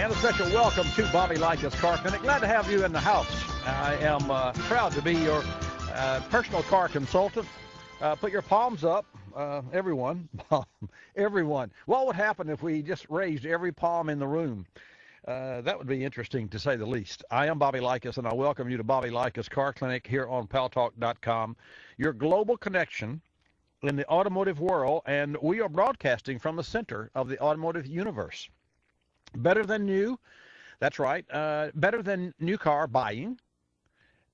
And a special welcome to Bobby Likis Car Clinic. Glad to have you in the house. I am proud to be your personal car consultant. Put your palms up, everyone. Everyone. What would happen if we just raised every palm in the room? That would be interesting, to say the least. I am Bobby Likis, and I welcome you to Bobby Likis Car Clinic here on Paltalk.com, your global connection in the automotive world, and we are broadcasting from the center of the automotive universe. Better than new, that's right, better than new car buying,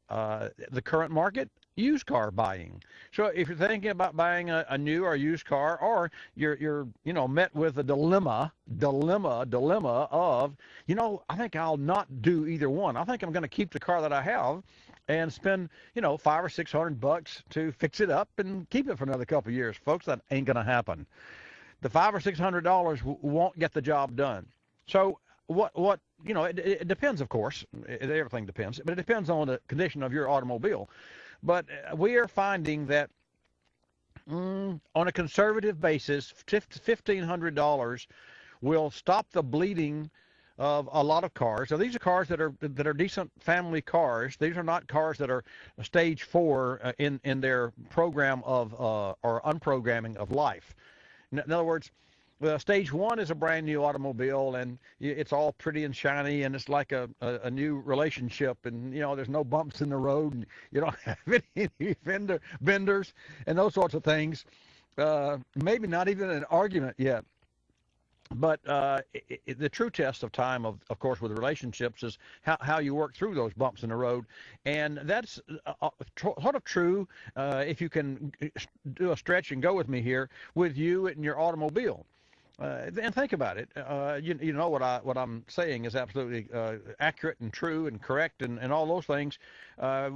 the current market, used car buying. So if you're thinking about buying a new or used car, or you're met with a dilemma of, I think I'll not do either one. I think I'm going to keep the car that I have and spend, $500 or $600 to fix it up and keep it for another couple of years. Folks, that ain't going to happen. The $500 or $600 won't get the job done. So it depends, of course. Everything depends, but it depends on the condition of your automobile. But we are finding that on a conservative basis, $1,500 will stop the bleeding of a lot of cars. So these are cars that are decent family cars. These are not cars that are stage 4 in their program of or unprogramming of life. In other words, stage 1 is a brand new automobile, and it's all pretty and shiny, and it's like a new relationship, and there's no bumps in the road, and you don't have any benders and those sorts of things. Maybe not even an argument yet. But the true test of time, of course, with relationships is how you work through those bumps in the road. And that's sort of true if you can do a stretch and go with me here with you and your automobile. And think about it. You know what I'm saying is absolutely accurate and true and correct and all those things.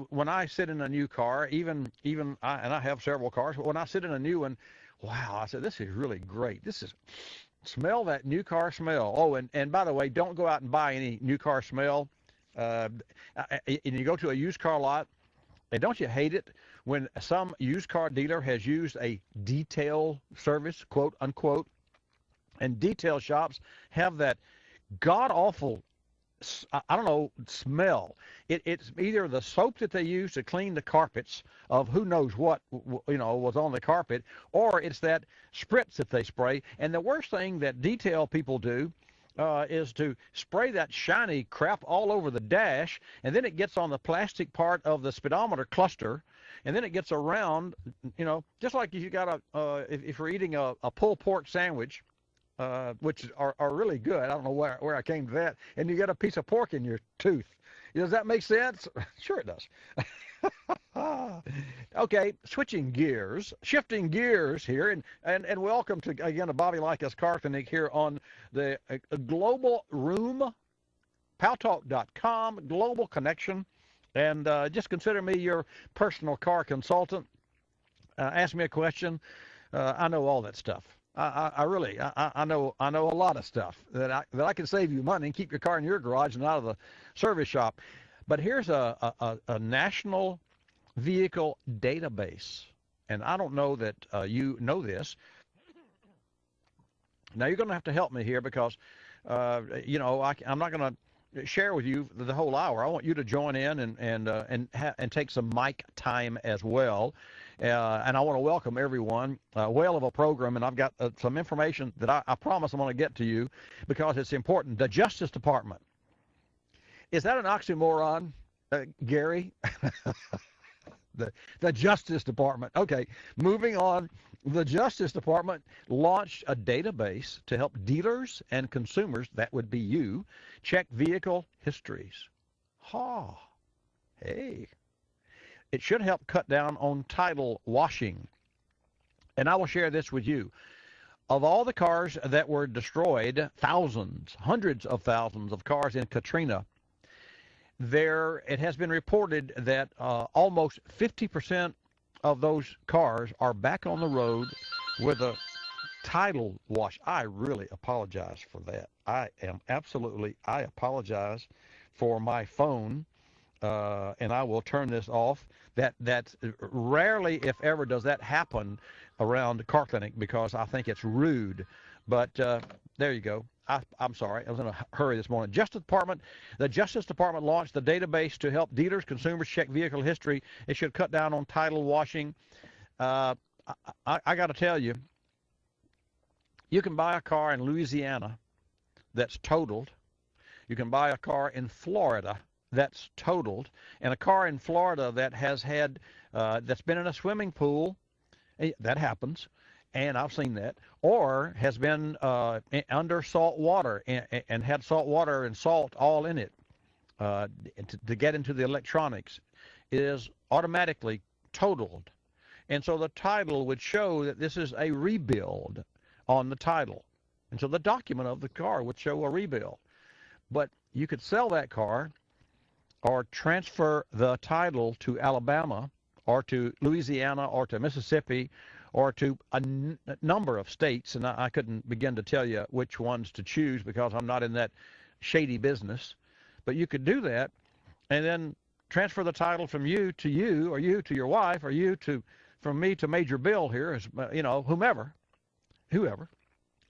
When I sit in a new car, even I have several cars, but when I sit in a new one, wow, I said, this is really great. Smell that new car smell. Oh, and by the way, don't go out and buy any new car smell. And you go to a used car lot, and don't you hate it when some used car dealer has used a detail service, quote unquote, and detail shops have that god-awful, I don't know, smell. It's either the soap that they use to clean the carpets of who knows what, was on the carpet, or it's that spritz that they spray. And the worst thing that detail people do is to spray that shiny crap all over the dash, and then it gets on the plastic part of the speedometer cluster, and then it gets around, just like if you got if you're eating a pulled pork sandwich, which are really good. I don't know where I came to that. And you get a piece of pork in your tooth. Does that make sense? Sure it does. Okay, shifting gears here, and welcome to, again, to Bobby Likis Car Clinic here on the global room, Paltalk.com, global connection. And just consider me your personal car consultant. Ask me a question. I know all that stuff. I really know a lot of stuff that I can save you money and keep your car in your garage and out of the service shop. But here's a national vehicle database, and I don't know that you know this. Now you're going to have to help me here because I'm not going to share with you the whole hour. I want you to join in and take some mic time as well. And I want to welcome everyone. Whale of a program, and I've got some information that I promise I'm going to get to you because it's important. The Justice Department. Is that an oxymoron, Gary? The Justice Department. Okay, moving on. The Justice Department launched a database to help dealers and consumers, that would be you, check vehicle histories. Hey. It should help cut down on title washing. And I will share this with you. Of all the cars that were destroyed, thousands, hundreds of thousands of cars in Katrina, it has been reported that almost 50% of those cars are back on the road with a title wash. I really apologize for that. I apologize for my phone. And I will turn this off. That rarely, if ever, does that happen around the car clinic because I think it's rude. But there you go. I'm sorry. I was in a hurry this morning. The Justice Department launched the database to help dealers, consumers check vehicle history. It should cut down on title washing. I got to tell you, you can buy a car in Louisiana that's totaled. You can buy a car in Florida that's totaled, and a car in Florida that has had that's been in a swimming pool. That happens, and I've seen that, or has been under salt water and had salt water and salt all in it to get into the electronics, is automatically totaled. And so the title would show that this is a rebuild on the title. And so the document of the car would show a rebuild. But you could sell that car or transfer the title to Alabama or to Louisiana or to Mississippi or to a number of states, and I couldn't begin to tell you which ones to choose because I'm not in that shady business. But you could do that and then transfer the title from you to you, or you to your wife, or you to from me to Major Bill here, as whoever,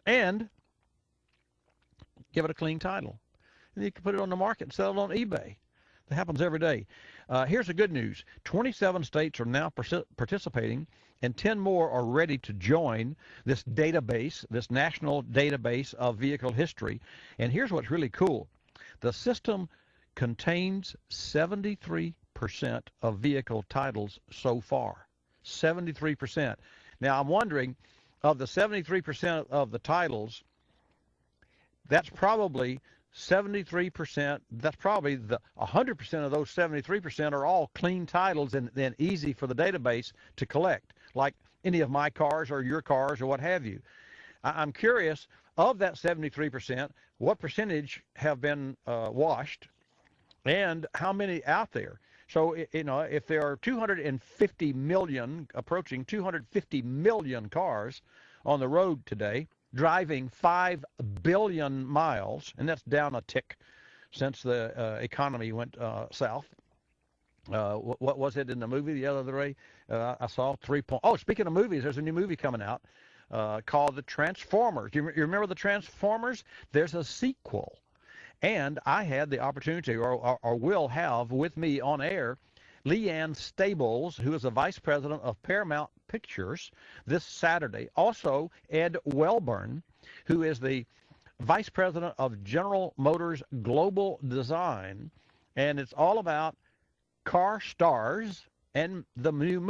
and give it a clean title. And you can put it on the market and sell it on eBay. That happens every day. Here's the good news. 27 states are now participating, and 10 more are ready to join this database, this national database of vehicle history. And here's what's really cool. The system contains 73% of vehicle titles so far. 73%. Now, I'm wondering, of the 73% of the titles, that's probably 73%, that's probably the 100% of those 73% are all clean titles and then easy for the database to collect, like any of my cars or your cars or what have you. I'm curious, of that 73%, what percentage have been washed and how many out there? So, if there are 250 million, approaching 250 million cars on the road today, driving 5 billion miles, and that's down a tick since the economy went south. What was it in the movie the other day? I saw 3 point. Oh, speaking of movies, there's a new movie coming out called The Transformers. You remember The Transformers? There's a sequel. And I had the opportunity, or will have with me on air, Leanne Stables, who is the vice president of Paramount Pictures, this Saturday. Also, Ed Welburn, who is the vice president of General Motors Global Design. And it's all about car stars and the new movie.